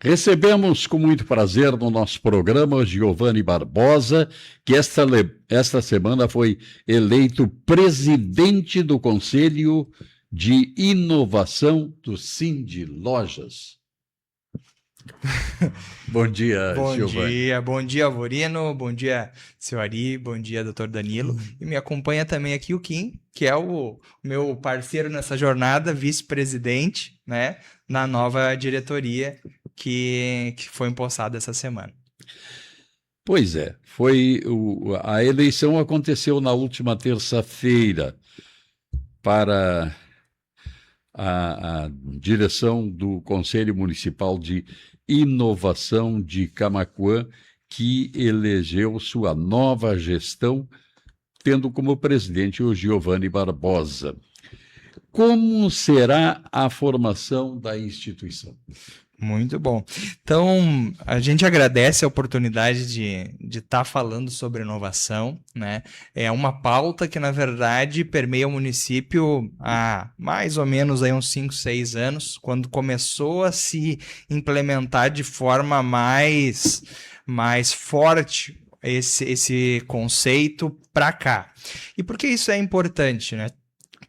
Recebemos com muito prazer no nosso programa Giovanni Barbosa, que esta semana foi eleito presidente do Conselho de Inovação do Cindy Lojas. Bom dia, Giovanni. Bom dia, Alvorino, bom dia, seu Ari, bom dia, doutor Danilo. E me acompanha também aqui o Kim, que é o meu parceiro nessa jornada, vice-presidente, né, na nova diretoria que foi empossada essa semana. Pois é, a eleição aconteceu na última terça-feira para a direção do Conselho Municipal de Inovação de Camaquã, que elegeu sua nova gestão, tendo como presidente o Giovanni Barbosa. Como será a formação da instituição? Muito bom. Então, a gente agradece a oportunidade de estar falando sobre inovação, né? É uma pauta que, na verdade, permeia o município há mais ou menos aí uns 5, 6 anos, quando começou a se implementar de forma mais forte esse conceito para cá. E por que isso é importante, né?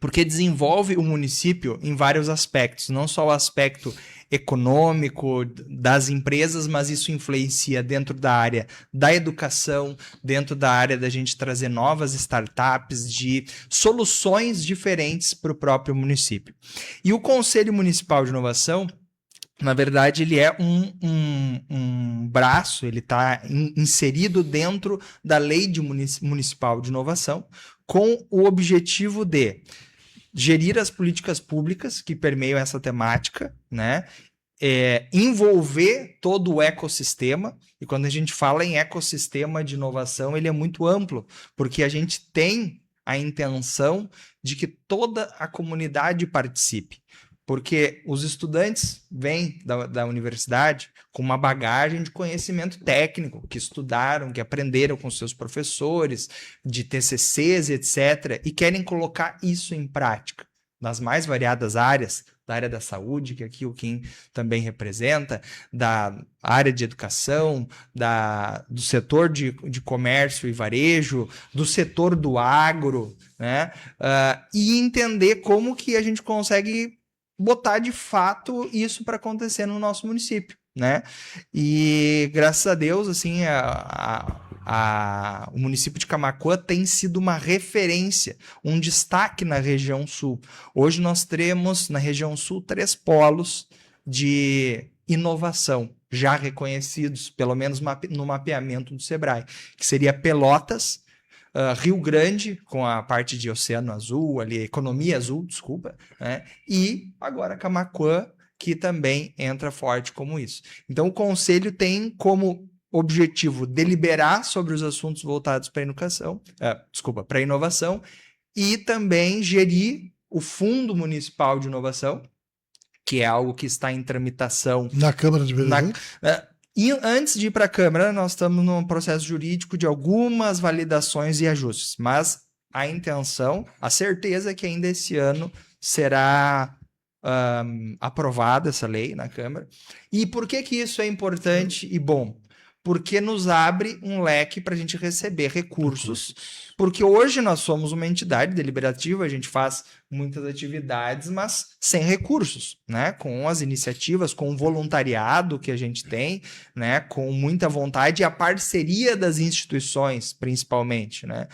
Porque desenvolve o município em vários aspectos, não só o aspecto econômico das empresas, mas isso influencia dentro da área da educação, dentro da área da gente trazer novas startups, de soluções diferentes para o próprio município. E o Conselho Municipal de Inovação, na verdade, ele é um braço, ele está inserido dentro da Lei Municipal de Inovação, com o objetivo de gerir as políticas públicas que permeiam essa temática, né? Envolver todo o ecossistema, e quando a gente fala em ecossistema de inovação, ele é muito amplo, porque a gente tem a intenção de que toda a comunidade participe. Porque os estudantes vêm da universidade com uma bagagem de conhecimento técnico, que estudaram, que aprenderam com seus professores, de TCCs, etc., e querem colocar isso em prática nas mais variadas áreas, da área da saúde, que aqui o Kim também representa, da área de educação, do setor de comércio e varejo, do setor do agro, né? E entender como que a gente consegue botar de fato isso para acontecer no nosso município, né? E graças a Deus, assim, o município de Camaquã tem sido uma referência, um destaque na região sul. Hoje nós temos na região sul 3 polos de inovação já reconhecidos, pelo menos no mapeamento do Sebrae, que seria Pelotas, Rio Grande, com a parte de Oceano Azul, ali, Economia Azul, desculpa, né? E agora Camaquã, que também entra forte como isso. Então, o Conselho tem como objetivo deliberar sobre os assuntos voltados para para a inovação, e também gerir o Fundo Municipal de Inovação, que é algo que está em tramitação na Câmara de Vereadores. E antes de ir para a Câmara, nós estamos num processo jurídico de algumas validações e ajustes, mas a intenção, a certeza é que ainda esse ano será aprovada essa lei na Câmara. E por que isso é importante e bom? Porque nos abre um leque para a gente receber recursos, porque hoje nós somos uma entidade deliberativa, a gente faz muitas atividades, mas sem recursos, né? Com as iniciativas, com o voluntariado que a gente tem, né? Com muita vontade e a parceria das instituições, principalmente, né?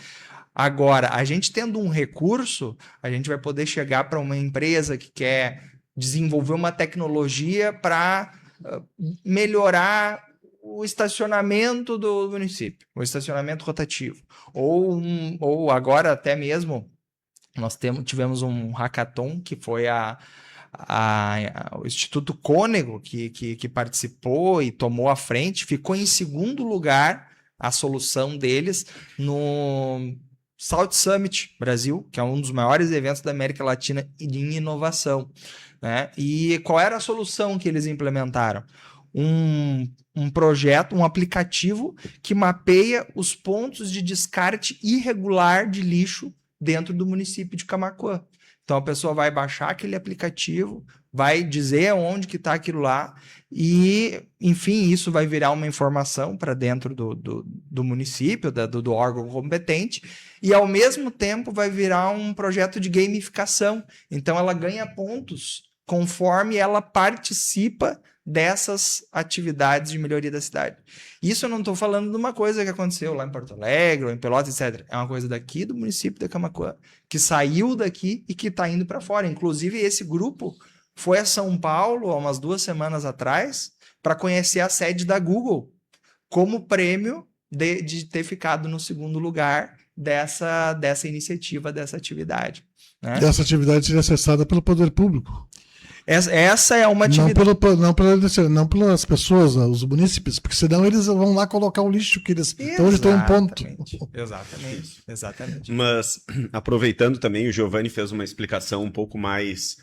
Agora, a gente tendo um recurso, a gente vai poder chegar para uma empresa que quer desenvolver uma tecnologia para melhorar o estacionamento do município, o estacionamento rotativo. Ou agora até mesmo, nós tivemos um hackathon que foi o Instituto Cônego que participou e tomou a frente, ficou em segundo lugar a solução deles no South Summit Brasil, que é um dos maiores eventos da América Latina em inovação, né? E qual era a solução que eles implementaram? Um projeto, um aplicativo que mapeia os pontos de descarte irregular de lixo dentro do município de Camaquã. Então a pessoa vai baixar aquele aplicativo, vai dizer onde que está aquilo lá e, enfim, isso vai virar uma informação para dentro do município, do órgão competente, e ao mesmo tempo vai virar um projeto de gamificação. Então ela ganha pontos conforme ela participa dessas atividades de melhoria da cidade. Isso eu não estou falando de uma coisa que aconteceu lá em Porto Alegre ou em Pelotas, etc. É uma coisa daqui do município de Camaquã, que saiu daqui e que está indo para fora. Inclusive, esse grupo foi a São Paulo há umas 2 semanas atrás para conhecer a sede da Google como prêmio de ter ficado no 2º lugar dessa iniciativa, dessa atividade. Né? Essa atividade seria acessada pelo poder público. Essa é uma atividade... Não pelas pessoas, os munícipes, porque senão eles vão lá colocar o lixo que eles... Então eles têm um ponto. Exatamente. Mas, aproveitando também, o Giovanni fez uma explicação um pouco mais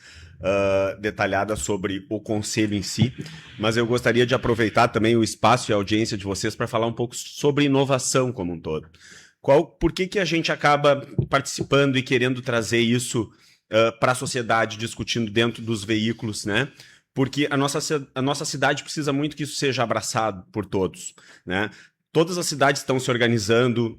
detalhada sobre o conselho em si, mas eu gostaria de aproveitar também o espaço e a audiência de vocês para falar um pouco sobre inovação como um todo. Por que a gente acaba participando e querendo trazer isso para a sociedade, discutindo dentro dos veículos, né? Porque a nossa cidade precisa muito que isso seja abraçado por todos, né? Todas as cidades estão se organizando,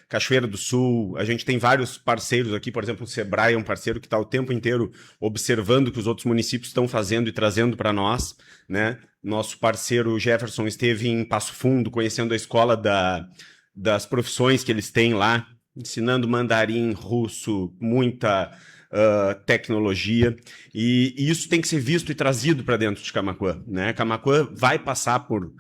Cachoeira do Sul, a gente tem vários parceiros aqui, por exemplo, o Sebrae é um parceiro que está o tempo inteiro observando o que os outros municípios estão fazendo e trazendo para nós, né? Nosso parceiro Jefferson esteve em Passo Fundo, conhecendo a escola das profissões que eles têm lá, ensinando mandarim, russo, muita... tecnologia, e isso tem que ser visto e trazido para dentro de Camaquã, né? Camaquã vai passar por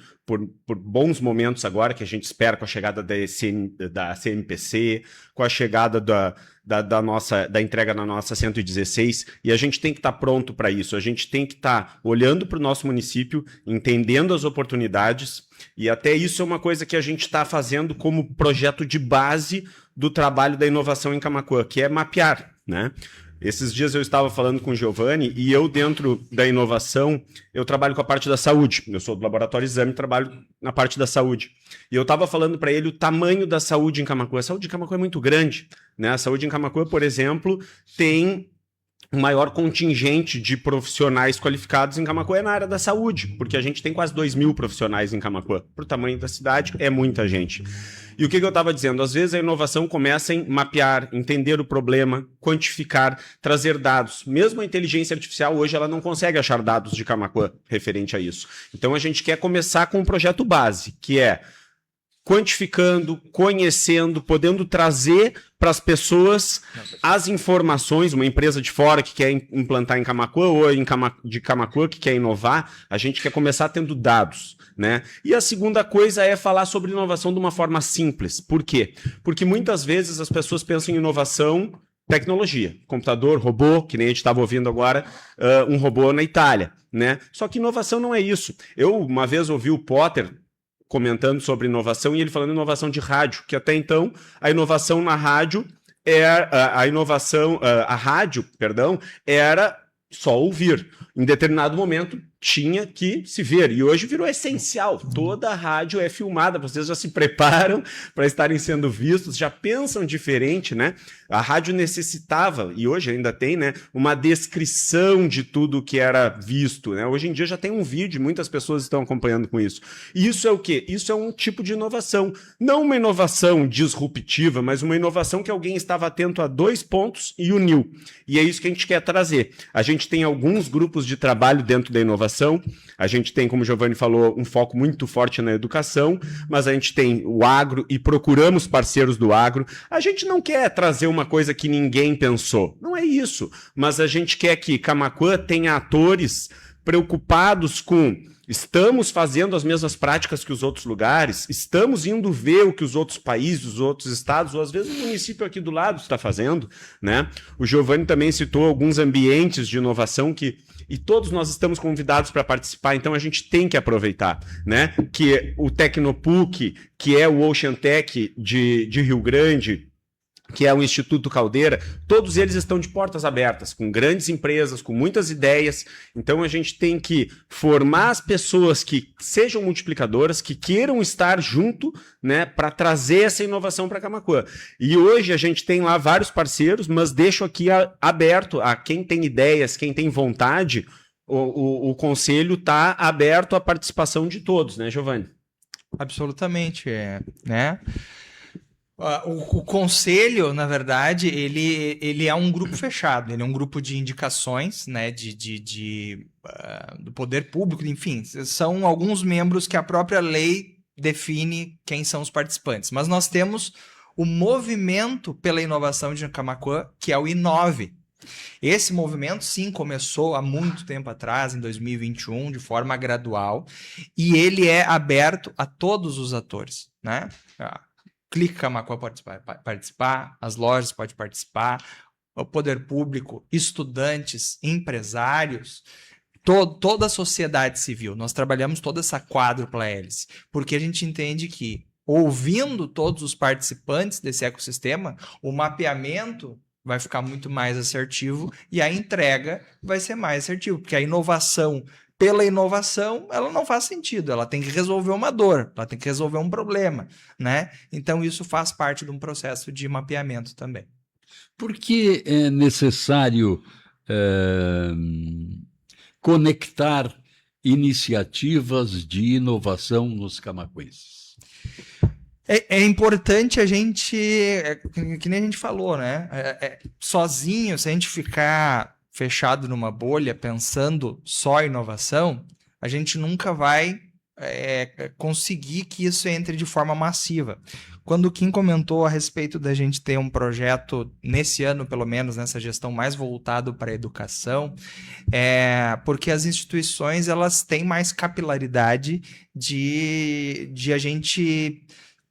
bons momentos agora, que a gente espera com a chegada da CMPC, com a chegada da entrega na nossa 116, e a gente tem que estar pronto para isso, a gente tem que estar olhando para o nosso município, entendendo as oportunidades, e até isso é uma coisa que a gente está fazendo como projeto de base do trabalho da inovação em Camaquã, que é mapear, né? Esses dias eu estava falando com o Giovanni e eu, dentro da inovação, eu trabalho com a parte da saúde. Eu sou do Laboratório Exame, trabalho na parte da saúde. E eu estava falando para ele o tamanho da saúde em Camaquã. A saúde em Camaquã é muito grande, né? A saúde em Camaquã, por exemplo, tem o maior contingente de profissionais qualificados em Camaquã é na área da saúde, porque a gente tem quase 2.000 profissionais em Camaquã. Para o tamanho da cidade, é muita gente. E o que eu estava dizendo? Às vezes a inovação começa em mapear, entender o problema, quantificar, trazer dados. Mesmo a inteligência artificial hoje ela não consegue achar dados de Camaquã referente a isso. Então a gente quer começar com um projeto base, que é quantificando, conhecendo, podendo trazer para as pessoas as informações, uma empresa de fora que quer implantar em Camaquã ou de Camaquã que quer inovar, a gente quer começar tendo dados, né? E a segunda coisa é falar sobre inovação de uma forma simples. Por quê? Porque muitas vezes as pessoas pensam em inovação, tecnologia, computador, robô, que nem a gente estava ouvindo agora, um robô na Itália, né? Só que inovação não é isso. Eu uma vez ouvi o Potter comentando sobre inovação e ele falando inovação de rádio, que até então a inovação na rádio a rádio, perdão, era só ouvir. Em determinado momento tinha que se ver, e hoje virou essencial. Toda a rádio é filmada, vocês já se preparam para estarem sendo vistos, já pensam diferente, né? A rádio necessitava, e hoje ainda tem, né, uma descrição de tudo que era visto, né? Hoje em dia já tem um vídeo, muitas pessoas estão acompanhando com isso. E isso é o quê? Isso é um tipo de inovação. Não uma inovação disruptiva, mas uma inovação que alguém estava atento a 2 pontos e uniu. E é isso que a gente quer trazer. A gente tem alguns grupos de trabalho dentro da inovação. A gente tem, como o Giovanni falou, um foco muito forte na educação, mas a gente tem o agro e procuramos parceiros do agro. A gente não quer trazer uma coisa que ninguém pensou. Não é isso. Mas a gente quer que Camaquã tenha atores preocupados com... Estamos fazendo as mesmas práticas que os outros lugares, estamos indo ver o que os outros países, os outros estados, ou às vezes o município aqui do lado está fazendo, né? O Giovanni também citou alguns ambientes de inovação e todos nós estamos convidados para participar, então a gente tem que aproveitar, né? Que o Tecnopuc, que é o Ocean Tech de Rio Grande, que é o Instituto Caldeira, todos eles estão de portas abertas, com grandes empresas, com muitas ideias. Então a gente tem que formar as pessoas que sejam multiplicadoras, que queiram estar junto, né, para trazer essa inovação para Camaquã. E hoje a gente tem lá vários parceiros, mas deixo aqui aberto a quem tem ideias, quem tem vontade, o conselho está aberto à participação de todos, né, Giovanni? Absolutamente, né? O conselho, na verdade, ele é um grupo fechado, ele é um grupo de indicações, né, do poder público, enfim, são alguns membros que a própria lei define quem são os participantes. Mas nós temos o Movimento pela Inovação de Camaquã, que é o Inove. Esse movimento, sim, começou há muito tempo atrás, em 2021, de forma gradual, e ele é aberto a todos os atores, né? Clique Camaquã pode participar, as lojas podem participar, o poder público, estudantes, empresários, toda a sociedade civil. Nós trabalhamos toda essa quádrupla hélice, porque a gente entende que, ouvindo todos os participantes desse ecossistema, o mapeamento vai ficar muito mais assertivo e a entrega vai ser mais assertiva, porque a inovação pela inovação, ela não faz sentido, ela tem que resolver uma dor, ela tem que resolver um problema, né? Então isso faz parte de um processo de mapeamento também. Por que é necessário conectar iniciativas de inovação nos camaquenses? É importante a gente, que nem a gente falou, né? Sozinho, se a gente ficar fechado numa bolha, pensando só em inovação, a gente nunca vai conseguir que isso entre de forma massiva. Quando o Kim comentou a respeito da gente ter um projeto, nesse ano pelo menos, nessa gestão mais voltado para a educação, porque as instituições elas têm mais capilaridade de a gente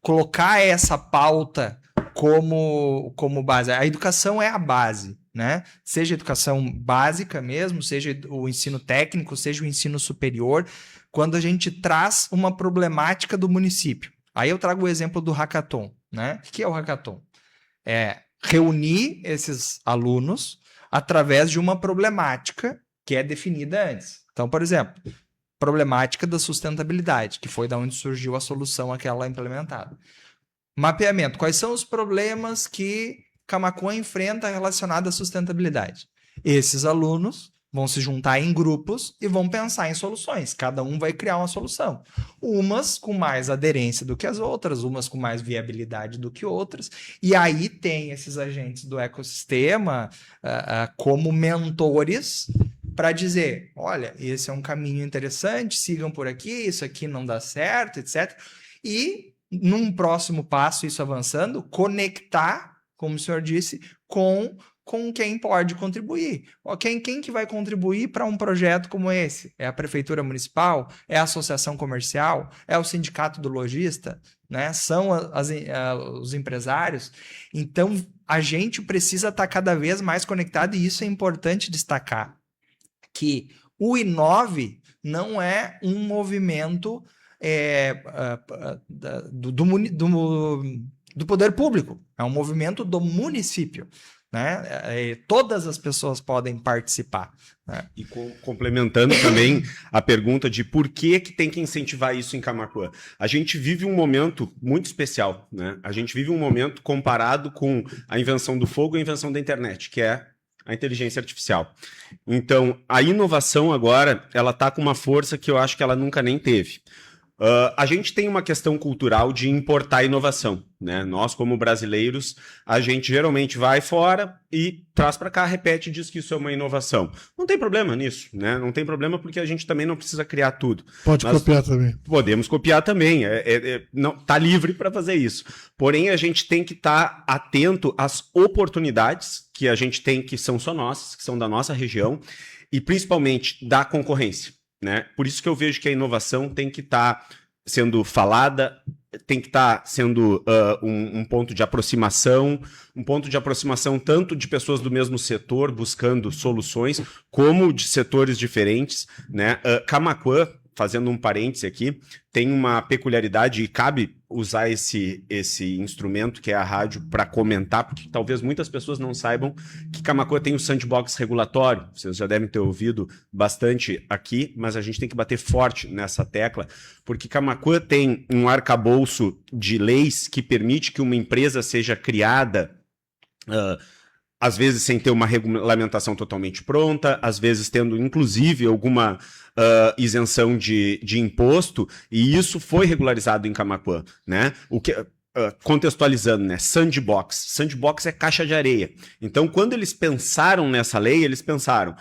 colocar essa pauta como base. A educação é a base, né? Seja a educação básica mesmo, seja o ensino técnico, seja o ensino superior, quando a gente traz uma problemática do município. Aí eu trago o exemplo do hackathon, né? O que é o hackathon? É reunir esses alunos através de uma problemática que é definida antes. Então, por exemplo, problemática da sustentabilidade, que foi da onde surgiu a solução àquela implementada. Mapeamento. Quais são os problemas que Camaquã enfrenta relacionado à sustentabilidade? Esses alunos vão se juntar em grupos e vão pensar em soluções. Cada um vai criar uma solução. Umas com mais aderência do que as outras, umas com mais viabilidade do que outras. E aí tem esses agentes do ecossistema como mentores para dizer, olha, esse é um caminho interessante, sigam por aqui, isso aqui não dá certo, etc. E, num próximo passo, isso avançando, conectar, como o senhor disse, com quem pode contribuir. Quem que vai contribuir para um projeto como esse? É a Prefeitura Municipal? É a Associação Comercial? É o Sindicato do Lojista? Né? São os empresários? Então, a gente precisa estar cada vez mais conectado e isso é importante destacar. Que o Inove não é um movimento do poder público, é um movimento do município. Né? Todas as pessoas podem participar. Né? E complementando também a pergunta de por que tem que incentivar isso em Camaquã. A gente vive um momento muito especial. Né? A gente vive um momento comparado com a invenção do fogo e a invenção da internet, que é a inteligência artificial. Então, a inovação agora, ela está com uma força que eu acho que ela nunca nem teve. A gente tem uma questão cultural de importar inovação, né? Nós, como brasileiros, a gente geralmente vai fora e traz para cá, repete e diz que isso é uma inovação. Não tem problema nisso, né? Não tem problema porque a gente também não precisa criar tudo. Pode copiar também. Podemos copiar também, não, tá livre para fazer isso. Porém, a gente tem que estar atento às oportunidades que a gente tem, que são só nossas, que são da nossa região, e principalmente da concorrência. Né? Por isso que eu vejo que a inovação tem que estar sendo falada, tem que estar sendo um ponto de aproximação, tanto de pessoas do mesmo setor buscando soluções, como de setores diferentes. Né? Camaquã fazendo um parêntese aqui, tem uma peculiaridade e cabe usar esse instrumento que é a rádio para comentar, porque talvez muitas pessoas não saibam que Camaquã tem o sandbox regulatório. Vocês já devem ter ouvido bastante aqui, mas a gente tem que bater forte nessa tecla, porque Camaquã tem um arcabouço de leis que permite que uma empresa seja criada, às vezes sem ter uma regulamentação totalmente pronta, às vezes tendo inclusive alguma isenção de imposto, e isso foi regularizado em Camaquã, né? O que, contextualizando, né? Sandbox. Sandbox é caixa de areia. Então, quando eles pensaram nessa lei, eles pensaram,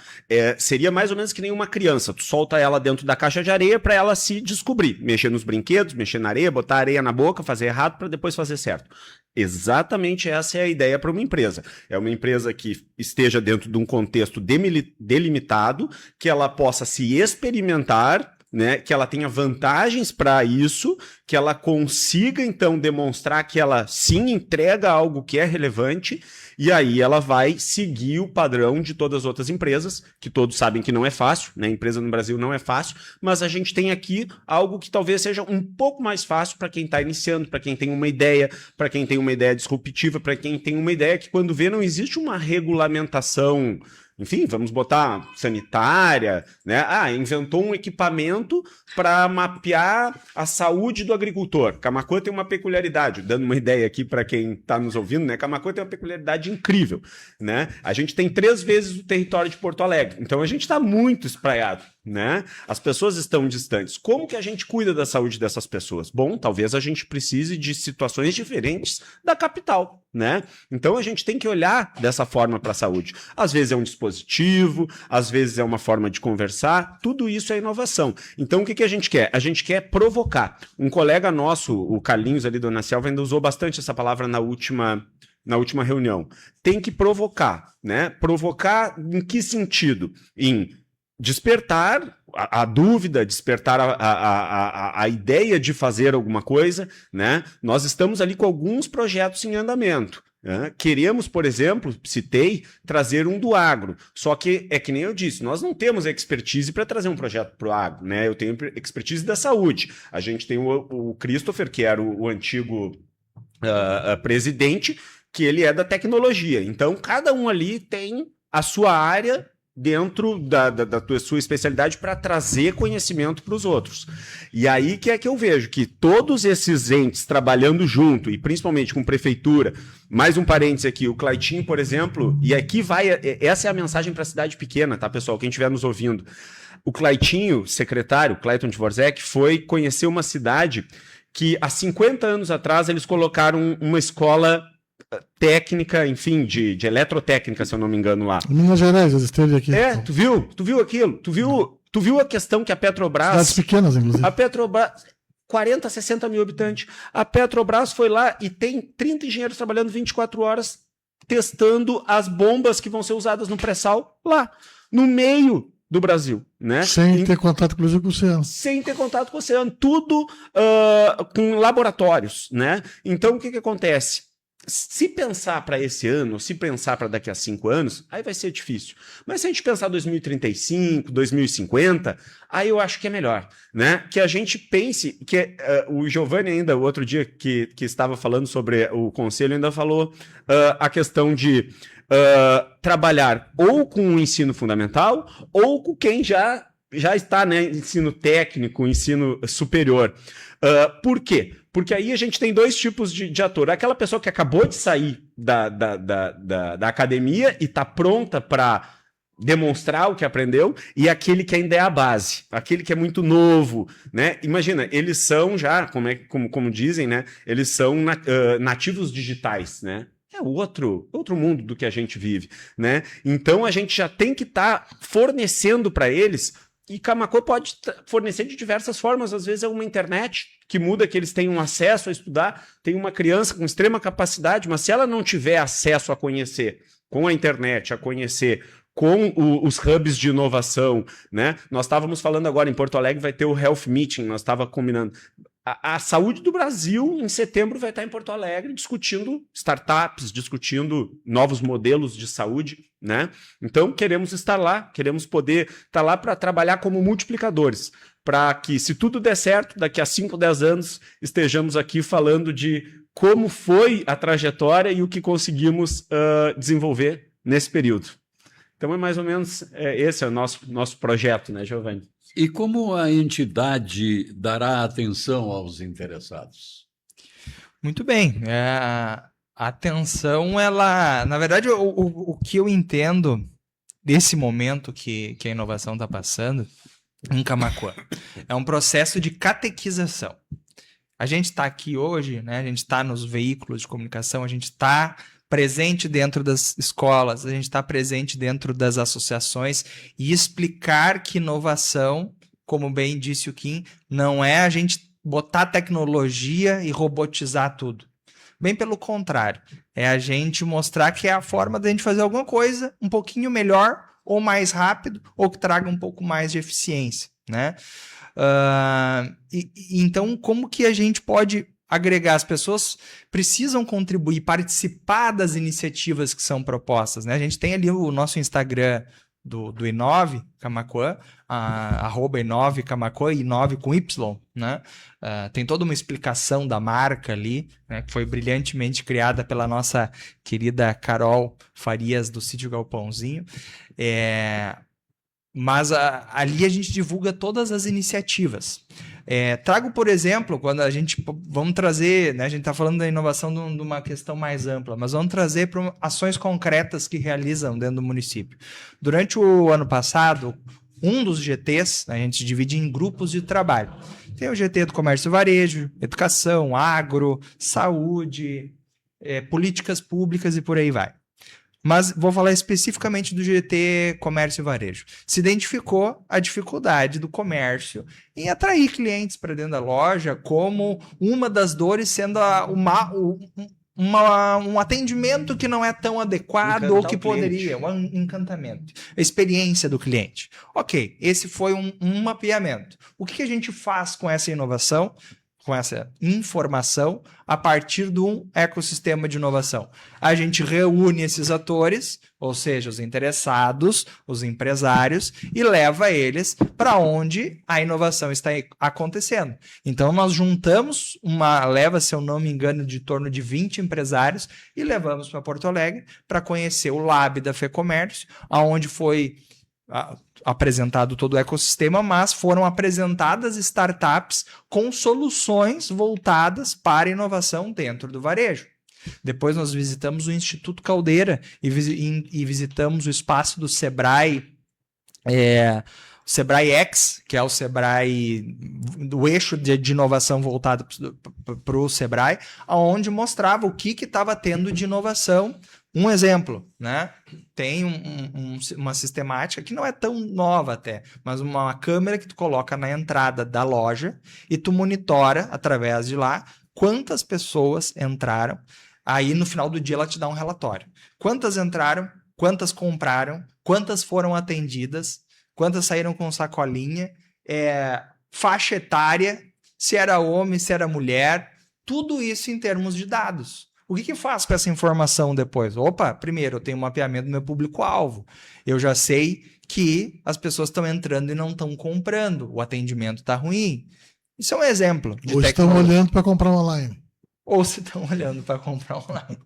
seria mais ou menos que nem uma criança, tu solta ela dentro da caixa de areia para ela se descobrir, mexer nos brinquedos, mexer na areia, botar areia na boca, fazer errado para depois fazer certo. Exatamente essa é a ideia para uma empresa. É uma empresa que esteja dentro de um contexto delimitado, que ela possa se experimentar, né, que ela tenha vantagens para isso, que ela consiga, então, demonstrar que ela, sim, entrega algo que é relevante, e aí ela vai seguir o padrão de todas as outras empresas, que todos sabem que não é fácil, né? Empresa no Brasil não é fácil, mas a gente tem aqui algo que talvez seja um pouco mais fácil para quem está iniciando, para quem tem uma ideia, para quem tem uma ideia disruptiva, para quem tem uma ideia que, quando vê, não existe uma regulamentação, enfim, vamos botar sanitária, né? Inventou um equipamento para mapear a saúde do agricultor. Camaquã tem uma peculiaridade, dando uma ideia aqui para quem está nos ouvindo, né? Camaquã tem uma peculiaridade incrível, né? A gente tem 3 vezes o território de Porto Alegre, então a gente está muito espraiado, né? As pessoas estão distantes. Como que a gente cuida da saúde dessas pessoas? Bom, talvez a gente precise de situações diferentes da capital, né? Então a gente tem que olhar dessa forma para a saúde. Às vezes é um dispositivo, às vezes é uma forma de conversar, tudo isso é inovação. Então o que a gente quer? A gente quer provocar. Um colega nosso, o Carlinhos ali do Nacelva, ainda usou bastante essa palavra na última reunião. Tem que provocar, né? Provocar em que sentido? Em despertar a dúvida, despertar a ideia de fazer alguma coisa, né? Nós estamos ali com alguns projetos em andamento. Queremos, por exemplo, citei, trazer um do agro. Só que, é que nem eu disse, nós não temos expertise para trazer um projeto para o agro, né? Eu tenho expertise da saúde. A gente tem o Christopher, que era o antigo presidente, que ele é da tecnologia. Então, cada um ali tem a sua área dentro da sua especialidade para trazer conhecimento para os outros. E aí que é que eu vejo que todos esses entes trabalhando junto, e principalmente com prefeitura, mais um parênteses aqui, o Claitinho, por exemplo, e aqui essa é a mensagem para a cidade pequena, tá, pessoal, quem estiver nos ouvindo. O Claitinho, secretário, Clayton Dvorzak, foi conhecer uma cidade que há 50 anos atrás eles colocaram uma escola técnica, enfim, de eletrotécnica, se eu não me engano, lá. Minas Gerais, eles esteve aqui. Tu viu aquilo? Tu viu a questão que a Petrobras... Cidades pequenas, inclusive. A Petrobras... 40, 60 mil habitantes. A Petrobras foi lá e tem 30 engenheiros trabalhando 24 horas testando as bombas que vão ser usadas no pré-sal lá, no meio do Brasil, né? Sem ter contato, inclusive, com o oceano. Sem ter contato com o oceano. Tudo com laboratórios, né? Então, o que acontece? Se pensar para esse ano, se pensar para daqui a 5 anos, aí vai ser difícil. Mas se a gente pensar 2035, 2050, aí eu acho que é melhor, né? Que a gente pense, que o Giovanni ainda, o outro dia que estava falando sobre o conselho, ainda falou a questão de trabalhar ou com o ensino fundamental ou com quem já está, né, ensino técnico, ensino superior. Por quê? Porque aí a gente tem 2 tipos de ator. Aquela pessoa que acabou de sair da academia e está pronta para demonstrar o que aprendeu, e aquele que ainda é a base, aquele que é muito novo, né? Imagina, eles são já, como dizem, né? Eles são nativos digitais, né? É outro mundo do que a gente vive, né? Então a gente já tem que estar fornecendo para eles. E Camaquã pode fornecer de diversas formas, às vezes é uma internet que muda, que eles tenham acesso a estudar, tem uma criança com extrema capacidade, mas se ela não tiver acesso a conhecer com a internet, a conhecer com os hubs de inovação, né? Nós estávamos falando agora em Porto Alegre, vai ter o Health Meeting, nós estávamos combinando. a saúde do Brasil, em setembro, vai estar em Porto Alegre discutindo startups, discutindo novos modelos de saúde, né? Então, queremos estar lá, queremos poder estar lá para trabalhar como multiplicadores, para que, se tudo der certo, daqui a 5, 10 anos, estejamos aqui falando de como foi a trajetória e o que conseguimos desenvolver nesse período. Então, é mais ou menos esse é o nosso projeto, né, Giovanni? E como a entidade dará atenção aos interessados? Muito bem. A atenção, ela... Na verdade, o que eu entendo desse momento que a inovação está passando em Camaquã é um processo de catequização. A gente está aqui hoje, né? A gente está nos veículos de comunicação, a gente está presente dentro das escolas, a gente está presente dentro das associações e explicar que inovação, como bem disse o Kim, não é a gente botar tecnologia e robotizar tudo. Bem pelo contrário, é a gente mostrar que é a forma da gente fazer alguma coisa um pouquinho melhor ou mais rápido ou que traga um pouco mais de eficiência, né? Então, como que a gente pode agregar? As pessoas precisam contribuir, participar das iniciativas que são propostas, né? A gente tem ali o nosso Instagram do Inove Camaquã, @Inove Camaquã, Inove com Y, né? Tem toda uma explicação da marca ali, né? Que foi brilhantemente criada pela nossa querida Carol Farias do Sítio Galpãozinho. Mas ali a gente divulga todas as iniciativas. Trago, por exemplo, quando a gente... Vamos trazer, né, a gente está falando da inovação de uma questão mais ampla, mas vamos trazer para ações concretas que realizam dentro do município. Durante o ano passado, um dos GTs, né, a gente divide em grupos de trabalho. Tem o GT do Comércio e Varejo, Educação, Agro, Saúde, Políticas Públicas e por aí vai. Mas vou falar especificamente do GT Comércio e Varejo. Se identificou a dificuldade do comércio em atrair clientes para dentro da loja, como uma das dores sendo um atendimento que não é tão adequado ou que poderia, um encantamento, a experiência do cliente. Ok, esse foi um mapeamento. O que a gente faz com essa inovação? Com essa informação a partir de um ecossistema de inovação. A gente reúne esses atores, ou seja, os interessados, os empresários, e leva eles para onde a inovação está acontecendo. Então, nós juntamos uma leva, se eu não me engano, de torno de 20 empresários e levamos para Porto Alegre para conhecer o Lab da FEComércio, onde foi apresentado todo o ecossistema, mas foram apresentadas startups com soluções voltadas para inovação dentro do varejo. Depois nós visitamos o Instituto Caldeira e visitamos o espaço do Sebrae, o Sebrae X, que é o Sebrae do eixo de inovação voltado para o Sebrae, onde mostrava o que estava tendo de inovação. Um exemplo, né? Tem uma sistemática que não é tão nova até, mas uma câmera que tu coloca na entrada da loja e tu monitora através de lá quantas pessoas entraram. Aí no final do dia ela te dá um relatório. Quantas entraram, quantas compraram, quantas foram atendidas, quantas saíram com sacolinha, faixa etária, se era homem, se era mulher, tudo isso em termos de dados. O que faz com essa informação depois? Opa, primeiro, eu tenho um mapeamento do meu público-alvo. Eu já sei que as pessoas estão entrando e não estão comprando. O atendimento está ruim. Isso é um exemplo de Ou estão olhando para comprar online. Ou se estão olhando para comprar online.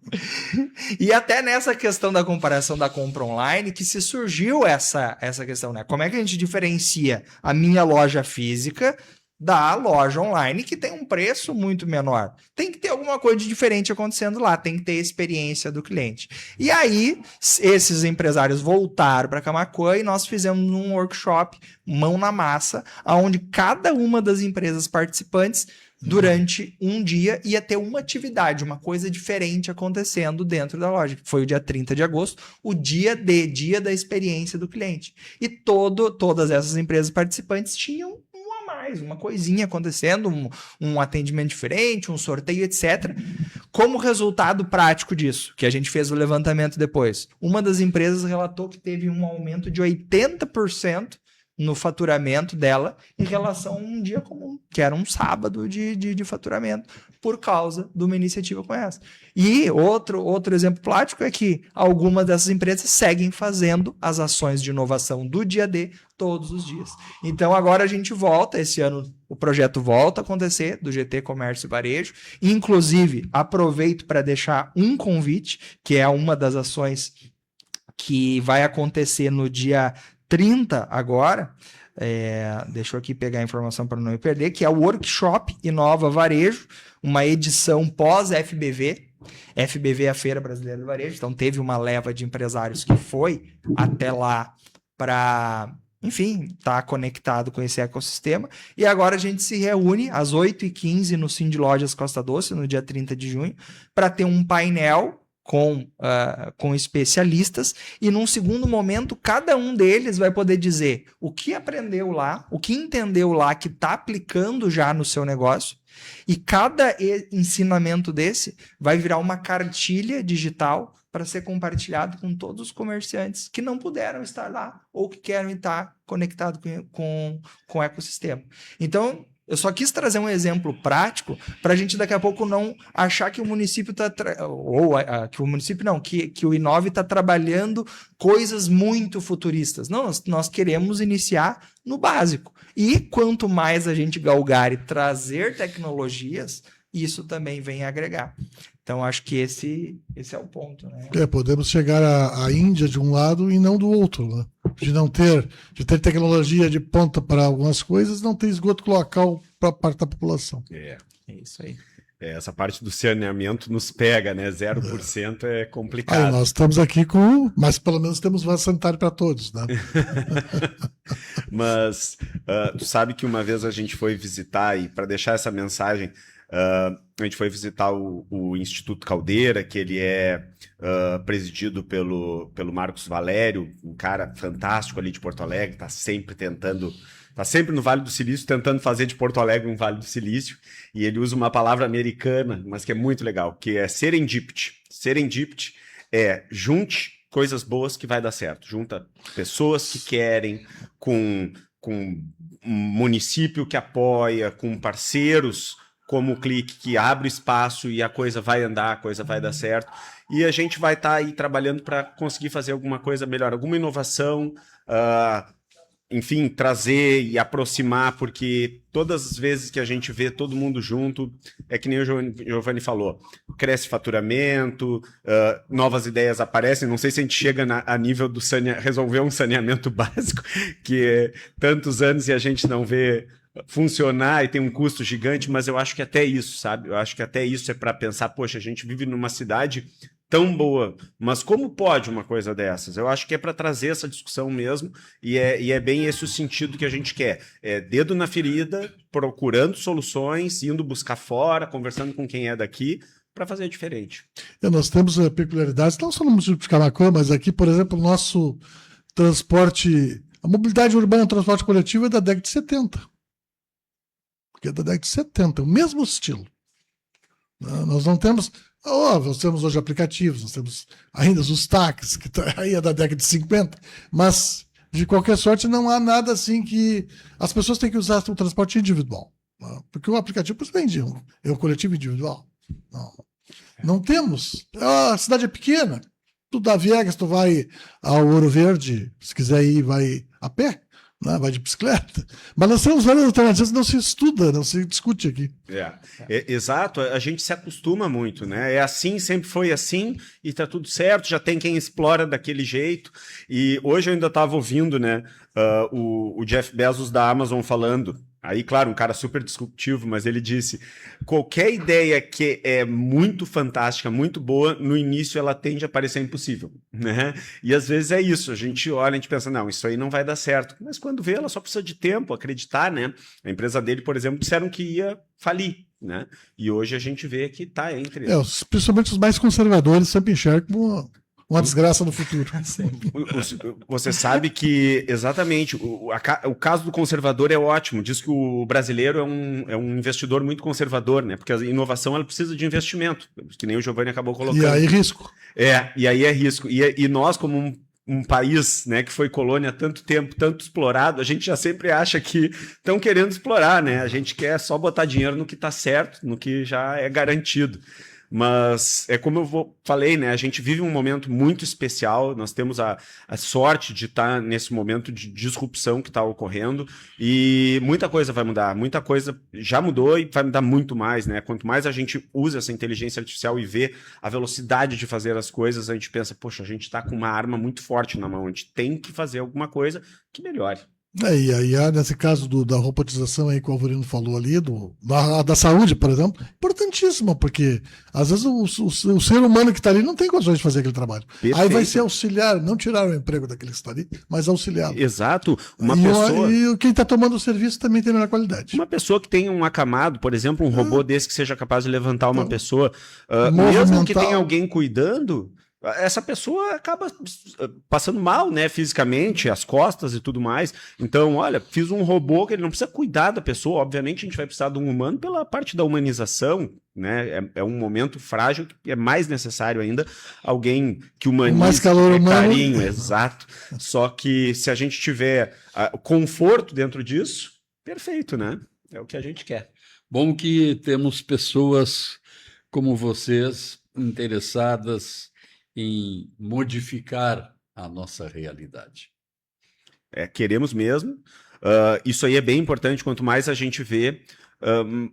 E até nessa questão da comparação da compra online que se surgiu essa questão, né? Como é que a gente diferencia a minha loja física da loja online, que tem um preço muito menor? Tem que ter alguma coisa de diferente acontecendo lá, tem que ter a experiência do cliente. E aí, esses empresários voltaram para Camaquã e nós fizemos um workshop, mão na massa, onde cada uma das empresas participantes, durante um dia, ia ter uma atividade, uma coisa diferente acontecendo dentro da loja. Foi o dia 30 de agosto, o dia da experiência do cliente. E todas essas empresas participantes tinham uma coisinha acontecendo, um atendimento diferente, um sorteio, etc. Como resultado prático disso, que a gente fez o levantamento depois, uma das empresas relatou que teve um aumento de 80% no faturamento dela em relação a um dia comum, que era um sábado de faturamento, por causa de uma iniciativa como essa. E outro exemplo prático é que algumas dessas empresas seguem fazendo as ações de inovação do dia D todos os dias. Então agora a gente volta, esse ano o projeto volta a acontecer, do GT Comércio e Varejo. Inclusive, aproveito para deixar um convite, que é uma das ações que vai acontecer no dia 30 agora. Deixa eu aqui pegar a informação para não me perder, que é o Workshop Inova Varejo, uma edição pós-FBV. FBV é a Feira Brasileira do Varejo, então teve uma leva de empresários que foi até lá para, enfim, tá conectado com esse ecossistema. E agora a gente se reúne às 8h15 no Cindy Lojas Costa Doce, no dia 30 de junho, para ter um painel com especialistas, e num segundo momento cada um deles vai poder dizer o que aprendeu lá, o que entendeu lá que está aplicando já no seu negócio, e cada ensinamento desse vai virar uma cartilha digital para ser compartilhado com todos os comerciantes que não puderam estar lá ou que querem estar conectados com o ecossistema. Então, eu só quis trazer um exemplo prático para a gente daqui a pouco não achar que o município está... que o município não, que o Inove está trabalhando coisas muito futuristas. Não, nós queremos iniciar no básico. E quanto mais a gente galgar e trazer tecnologias, isso também vem agregar. Então, acho que esse é o ponto, né? Podemos chegar à Índia de um lado e não do outro, né? De ter tecnologia de ponta para algumas coisas, não ter esgoto local para parte da população. É isso aí. Essa parte do saneamento nos pega, né? 0% é complicado. Aí nós estamos aqui mas pelo menos temos vaso sanitário para todos, né? Mas tu sabe que uma vez a gente foi visitar, e para deixar essa mensagem, a gente foi visitar o Instituto Caldeira, que ele é presidido pelo Marcos Valério, um cara fantástico ali de Porto Alegre, está sempre no Vale do Silício, tentando fazer de Porto Alegre um Vale do Silício, e ele usa uma palavra americana, mas que é muito legal, que é serendipity. Serendipity é junte coisas boas que vai dar certo, junta pessoas que querem, com um município que apoia, com parceiros como o Clique, que abre espaço e a coisa vai andar, a coisa vai dar certo. E a gente vai estar aí trabalhando para conseguir fazer alguma coisa melhor, alguma inovação, enfim, trazer e aproximar, porque todas as vezes que a gente vê todo mundo junto, é que nem o Giovanni falou, cresce faturamento, novas ideias aparecem. Não sei se a gente chega a nível do resolver um saneamento básico, que tantos anos e a gente não vê funcionar e tem um custo gigante, mas eu acho que até isso, sabe? Eu acho que até isso é para pensar, poxa, a gente vive numa cidade tão boa, mas como pode uma coisa dessas? Eu acho que é para trazer essa discussão mesmo, e é bem esse o sentido que a gente quer. É dedo na ferida, procurando soluções, indo buscar fora, conversando com quem é daqui, para fazer diferente. Nós temos peculiaridades, não só no município de Camaquã, mas aqui, por exemplo, o nosso transporte, a mobilidade urbana, o transporte coletivo é da década de 70. Porque é da década de 70, o mesmo estilo. Nós não temos... nós temos hoje aplicativos, nós temos ainda os táxis, que aí é da década de 50, mas, de qualquer sorte, não há nada assim que... As pessoas têm que usar o transporte individual. Porque o aplicativo vende é um coletivo individual. Não temos. A cidade é pequena. Tu dá Viegas, tu vai ao Ouro Verde, se quiser ir, vai a pé. Vai de bicicleta. Mas nós temos várias alternativas que não se estuda, não se discute aqui. Exato, a gente se acostuma muito, né? É assim, sempre foi assim, e tá tudo certo, já tem quem explora daquele jeito. E hoje eu ainda estava ouvindo, né, o Jeff Bezos da Amazon falando. Aí, claro, um cara super disruptivo, mas ele disse: qualquer ideia que é muito fantástica, muito boa, no início ela tende a parecer impossível, né? E às vezes é isso, a gente olha, a gente pensa, não, isso aí não vai dar certo. Mas quando vê, ela só precisa de tempo, acreditar, né? A empresa dele, por exemplo, disseram que ia falir, né? E hoje a gente vê que tá entre... Principalmente os mais conservadores sempre enxergam como uma desgraça no futuro. Você sabe que, exatamente, o caso do conservador é ótimo. Diz que o brasileiro é um investidor muito conservador, né? Porque a inovação ela precisa de investimento, que nem o Giovanni acabou colocando. E aí risco. E aí é risco. E nós, como um país, né, que foi colônia há tanto tempo, tanto explorado, a gente já sempre acha que estão querendo explorar, né? A gente quer só botar dinheiro no que está certo, no que já é garantido. Mas é como falei, né? A gente vive um momento muito especial, nós temos a sorte de estar nesse momento de disrupção que está ocorrendo e muita coisa vai mudar, muita coisa já mudou e vai mudar muito mais, né? Quanto mais a gente usa essa inteligência artificial e vê a velocidade de fazer as coisas, a gente pensa, poxa, a gente está com uma arma muito forte na mão, a gente tem que fazer alguma coisa que melhore. E aí, nesse caso da robotização aí que o Alvorino falou ali, da saúde, por exemplo, importantíssima, porque às vezes o ser humano que está ali não tem condições de fazer aquele trabalho. Perfeito. Aí vai ser auxiliar, não tirar o emprego daquele que está ali, mas auxiliar. Exato. E quem está tomando o serviço também tem melhor qualidade. Uma pessoa que tem um acamado, por exemplo, um robô desse que seja capaz de levantar uma pessoa, mesmo que tenha alguém cuidando, essa pessoa acaba passando mal, né, fisicamente, as costas e tudo mais. Então, olha, fiz um robô que ele não precisa cuidar da pessoa. Obviamente, a gente vai precisar de um humano pela parte da humanização, né? É um momento frágil que é mais necessário ainda alguém que humanize, mais calor humano. Carinho, exato. Só que se a gente tiver conforto dentro disso, perfeito, né? É o que a gente quer. Bom que temos pessoas como vocês interessadas em modificar a nossa realidade. Queremos mesmo. Isso aí é bem importante. Quanto mais a gente vê,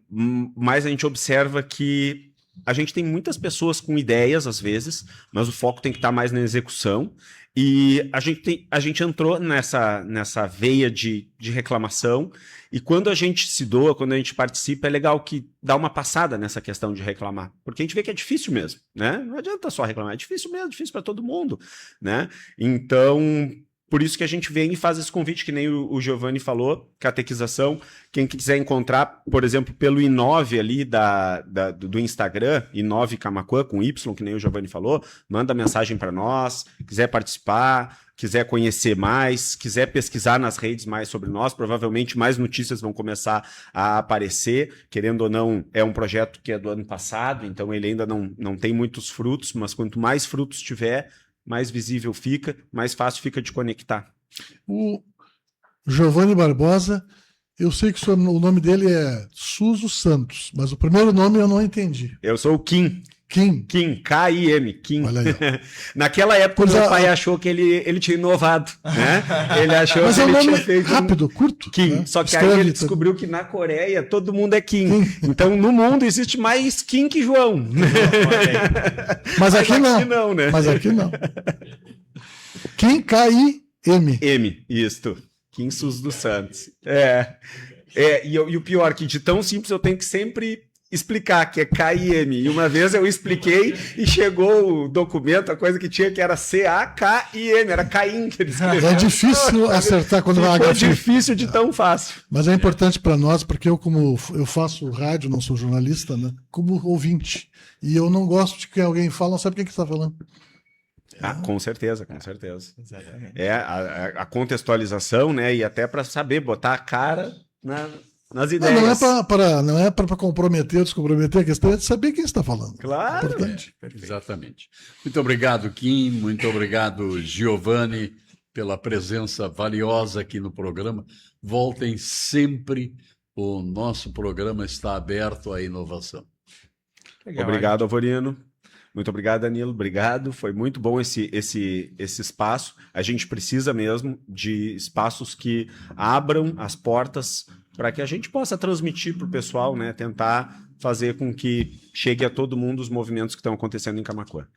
mais a gente observa que a gente tem muitas pessoas com ideias, às vezes, mas o foco tem que estar mais na execução. E a gente entrou nessa veia de reclamação, e quando a gente se doa, quando a gente participa, é legal que dá uma passada nessa questão de reclamar, porque a gente vê que é difícil mesmo, né? Não adianta só reclamar, é difícil mesmo, difícil para todo mundo, né? Então, por isso que a gente vem e faz esse convite, que nem o Giovanni falou, catequização. Quem quiser encontrar, por exemplo, pelo Inove ali do Instagram, Inove Camaquã, com Y, que nem o Giovanni falou, manda mensagem para nós, quiser participar, quiser conhecer mais, quiser pesquisar nas redes mais sobre nós, provavelmente mais notícias vão começar a aparecer. Querendo ou não, é um projeto que é do ano passado, então ele ainda não tem muitos frutos, mas quanto mais frutos tiver, mais visível fica, mais fácil fica de conectar. O Giovanni Barbosa, eu sei que o nome dele é Suso Santos, mas o primeiro nome eu não entendi. Eu sou o Kim. Kim, K-I-M, Kim. Olha aí. Naquela época, meu pai achou que ele tinha inovado, né? Ele achou mas que é um ele nome tinha feito rápido, curto. Kim. Né? Só que Escreve aí ele descobriu que na Coreia todo mundo é Kim. Então, no mundo existe mais Kim que João. Mas aqui não. né? Mas aqui não. Kim, K-I-M. M, isto. Kim Sus dos Santos. E o pior, que de tão simples eu tenho que sempre explicar que é K-I-M. E uma vez eu expliquei e chegou o documento, a coisa que tinha que era C-A-K-I-M, era Caim que ele escreveu. É difícil acertar quando vai Ficou difícil de tão fácil. Mas é importante para nós, porque eu faço rádio, não sou jornalista, né? Como ouvinte. E eu não gosto de que alguém fale, não sabe o que está falando. Com certeza, com certeza. Exatamente. A contextualização, né? E até para saber botar a cara nas ideias. Não é para comprometer ou descomprometer, a questão é de saber quem está falando. Claro. Importante. Exatamente. Muito obrigado, Kim. Muito obrigado, Giovanni, pela presença valiosa aqui no programa. Voltem sempre. O nosso programa está aberto à inovação. Legal, Obrigado, Alvorino. Muito obrigado, Danilo. Obrigado. Foi muito bom esse espaço. A gente precisa mesmo de espaços que abram as portas para que a gente possa transmitir para o pessoal, né? Tentar fazer com que chegue a todo mundo os movimentos que estão acontecendo em Camaquã.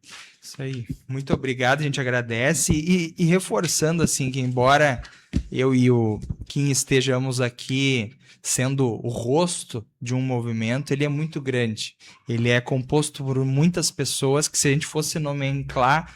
Isso aí. Muito obrigado, a gente agradece. E reforçando, assim, que embora eu e o Kim estejamos aqui sendo o rosto de um movimento, ele é muito grande. Ele é composto por muitas pessoas que, se a gente fosse nomenclar,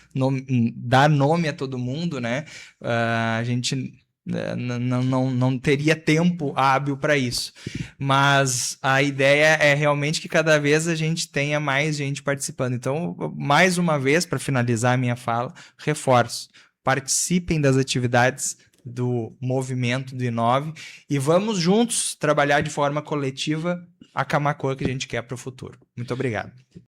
dar nome a todo mundo, né? A gente não teria tempo hábil para isso. Mas a ideia é realmente que cada vez a gente tenha mais gente participando. Então, mais uma vez, para finalizar a minha fala, reforço. Participem das atividades do movimento do Inove e vamos juntos trabalhar de forma coletiva a Camaquã que a gente quer para o futuro. Muito obrigado.